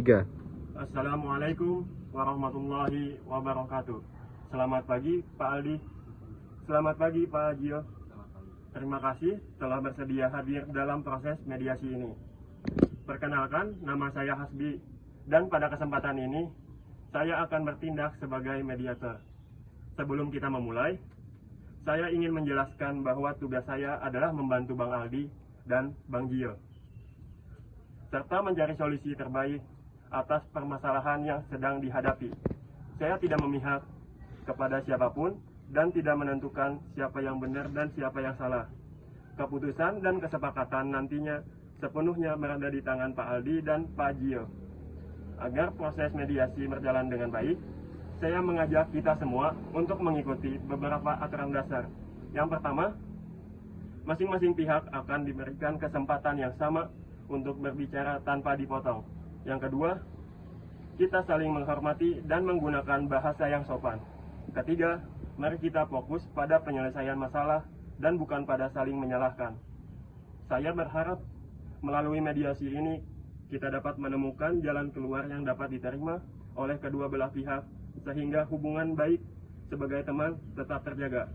3. Assalamualaikum warahmatullahi wabarakatuh. Selamat pagi Pak Aldi. Selamat pagi Pak Gio. Terima kasih telah bersedia hadir dalam proses mediasi ini. Perkenalkan, nama saya Hasbi, dan pada kesempatan ini saya akan bertindak sebagai mediator. Sebelum kita memulai, saya ingin menjelaskan bahwa tugas saya adalah membantu Bang Aldi dan Bang Gio, serta mencari solusi terbaik atas permasalahan yang sedang dihadapi. Saya tidak memihak kepada siapapun dan tidak menentukan siapa yang benar dan siapa yang salah. Keputusan dan kesepakatan nantinya sepenuhnya berada di tangan Pak Aldi dan Pak Gio. Agar proses mediasi berjalan dengan baik, saya mengajak kita semua untuk mengikuti beberapa aturan dasar. Yang pertama, masing-masing pihak akan diberikan kesempatan yang sama untuk berbicara tanpa dipotong. Yang kedua, kita saling menghormati dan menggunakan bahasa yang sopan. Ketiga, mari kita fokus pada penyelesaian masalah dan bukan pada saling menyalahkan. Saya berharap melalui mediasi ini kita dapat menemukan jalan keluar yang dapat diterima oleh kedua belah pihak sehingga hubungan baik sebagai teman tetap terjaga.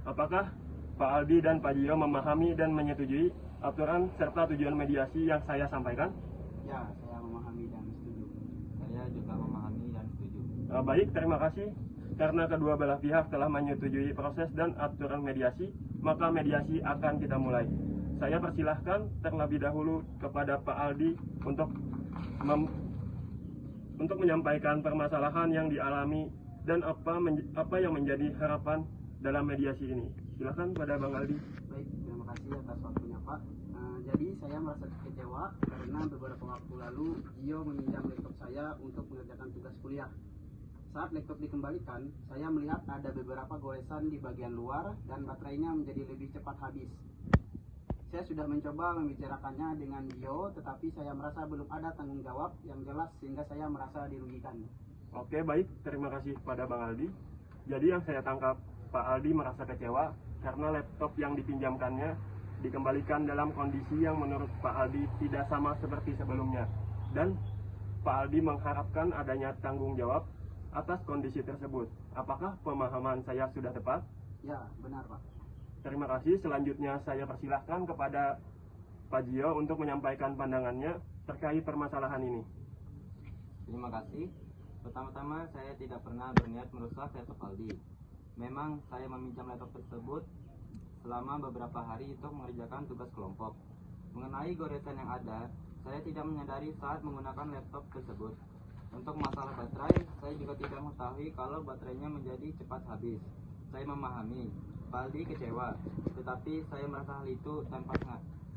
Apakah Pak Aldi dan Pak Gio memahami dan menyetujui aturan serta tujuan mediasi yang saya sampaikan? Ya, saya memahami dan setuju. Saya juga memahami dan setuju. Baik, terima kasih. Karena kedua belah pihak telah menyetujui proses dan aturan mediasi, maka mediasi akan kita mulai. Saya persilahkan terlebih dahulu kepada Pak Aldi untuk menyampaikan permasalahan yang dialami dan apa yang menjadi harapan dalam mediasi ini. Silakan pada Bang Aldi. Baik, terima kasih atas waktunya Pak. Jadi saya merasa kecewa karena beberapa waktu lalu Gio meminjam laptop saya untuk mengerjakan tugas kuliah. Saat laptop dikembalikan, saya melihat ada beberapa goresan di bagian luar dan baterainya menjadi lebih cepat habis. Saya sudah mencoba membicarakannya dengan Gio, tetapi saya merasa belum ada tanggung jawab yang jelas sehingga saya merasa dirugikan. Oke, baik. Terima kasih kepada Bang Aldi. Jadi yang saya tangkap, Pak Aldi merasa kecewa karena laptop yang dipinjamkannya dikembalikan dalam kondisi yang menurut Pak Aldi tidak sama seperti sebelumnya. Dan Pak Aldi mengharapkan adanya tanggung jawab atas kondisi tersebut. Apakah pemahaman saya sudah tepat? Ya, benar Pak. Terima kasih. Selanjutnya saya persilahkan kepada Pak Gio untuk menyampaikan pandangannya terkait permasalahan ini. Terima kasih. Pertama-tama saya tidak pernah berniat merusak laptop Aldi. Memang saya meminjam laptop tersebut selama beberapa hari untuk mengerjakan tugas kelompok. Mengenai goresan yang ada, saya tidak menyadari saat menggunakan laptop tersebut. Untuk masalah baterai, saya juga tidak mengetahui kalau baterainya menjadi cepat habis. Saya memahami, Pak Aldi kecewa, tetapi saya merasa hal itu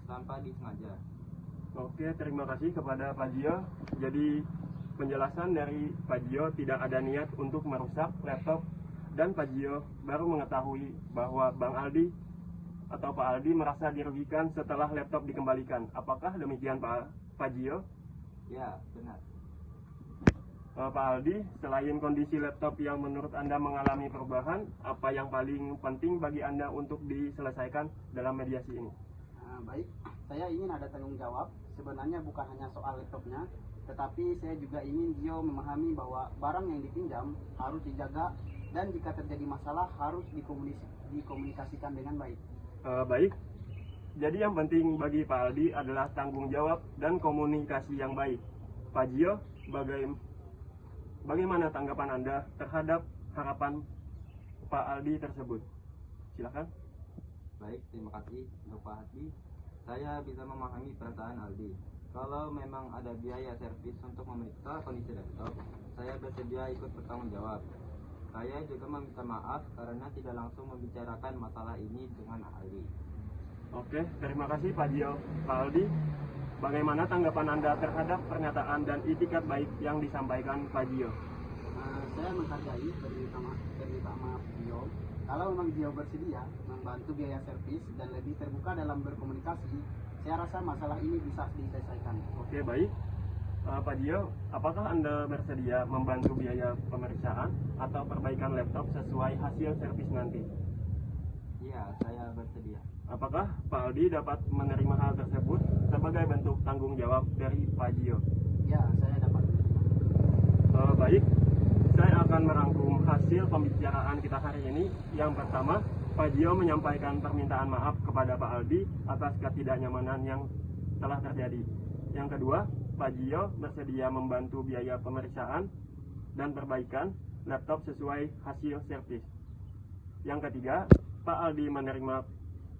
tanpa disengaja. Oke, terima kasih kepada Pak Gio. Jadi penjelasan dari Pak Gio tidak ada niat untuk merusak laptop dan Pak Gio baru mengetahui bahwa Bang Aldi atau Pak Aldi merasa dirugikan setelah laptop dikembalikan. Apakah demikian Pak Gio? Ya, benar. Pak Aldi, selain kondisi laptop yang menurut Anda mengalami perubahan, apa yang paling penting bagi Anda untuk diselesaikan dalam mediasi ini? Baik, saya ingin ada tanggung jawab. Sebenarnya bukan hanya soal laptopnya, tetapi saya juga ingin Gio memahami bahwa barang yang dipinjam harus dijaga dan jika terjadi masalah harus dikomunikasikan dengan baik. Baik, jadi yang penting bagi Pak Aldi adalah tanggung jawab dan komunikasi yang baik. Pak Gio, bagaimana tanggapan Anda terhadap harapan Pak Aldi tersebut? Silakan. Baik, terima kasih untuk Pak Hasbi. Saya bisa memahami perasaan Aldi. Kalau memang ada biaya servis untuk memeriksa kondisi laptop, saya bersedia ikut bertanggung jawab. Saya juga meminta maaf karena tidak langsung membicarakan masalah ini dengan Aldi. Oke, terima kasih Pak Gio. Pak Aldi, bagaimana tanggapan Anda terhadap pernyataan dan itikat baik yang disampaikan Pak Gio? Saya menghargai permintaan maaf Gio. Kalau memang Gio bersedia membantu biaya servis dan lebih terbuka dalam berkomunikasi, saya rasa masalah ini bisa diselesaikan. Oke, baik. Pak Gio, apakah Anda bersedia membantu biaya pemeriksaan atau perbaikan laptop sesuai hasil servis nanti? Iya, saya bersedia. Apakah Pak Aldi dapat menerima hal tersebut sebagai bentuk tanggung jawab dari Pak Gio? Ya, saya dapat menerima. Baik, saya akan merangkum hasil pembicaraan kita hari ini. Yang pertama, Pak Gio menyampaikan permintaan maaf kepada Pak Aldi atas ketidaknyamanan yang telah terjadi. Yang kedua, Pak Gio bersedia membantu biaya pemeriksaan dan perbaikan laptop sesuai hasil servis. Yang ketiga, Pak Aldi menerima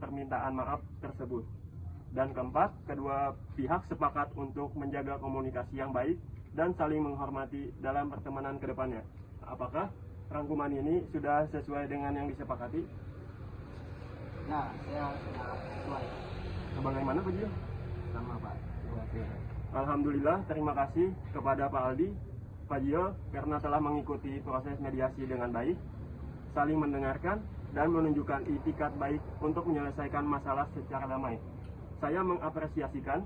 permintaan maaf tersebut. Dan keempat, kedua pihak sepakat untuk menjaga komunikasi yang baik dan saling menghormati dalam pertemanan ke depannya. Apakah rangkuman ini sudah sesuai dengan yang disepakati? Ya, saya sudah sesuai. Bagaimana Pak Gio? Sama Pak. Terima kasih. Alhamdulillah, terima kasih kepada Pak Aldi, Pak Gio, karena telah mengikuti proses mediasi dengan baik, saling mendengarkan, dan menunjukkan itikat baik untuk menyelesaikan masalah secara damai. Saya mengapresiasikan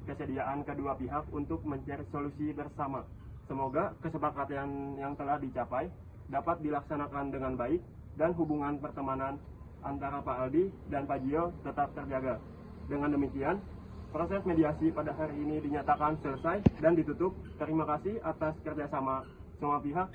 kesediaan kedua pihak untuk mencari solusi bersama. Semoga kesepakatan yang telah dicapai dapat dilaksanakan dengan baik dan hubungan pertemanan antara Pak Aldi dan Pak Gio tetap terjaga. Dengan demikian, proses mediasi pada hari ini dinyatakan selesai dan ditutup. Terima kasih atas kerjasama semua pihak.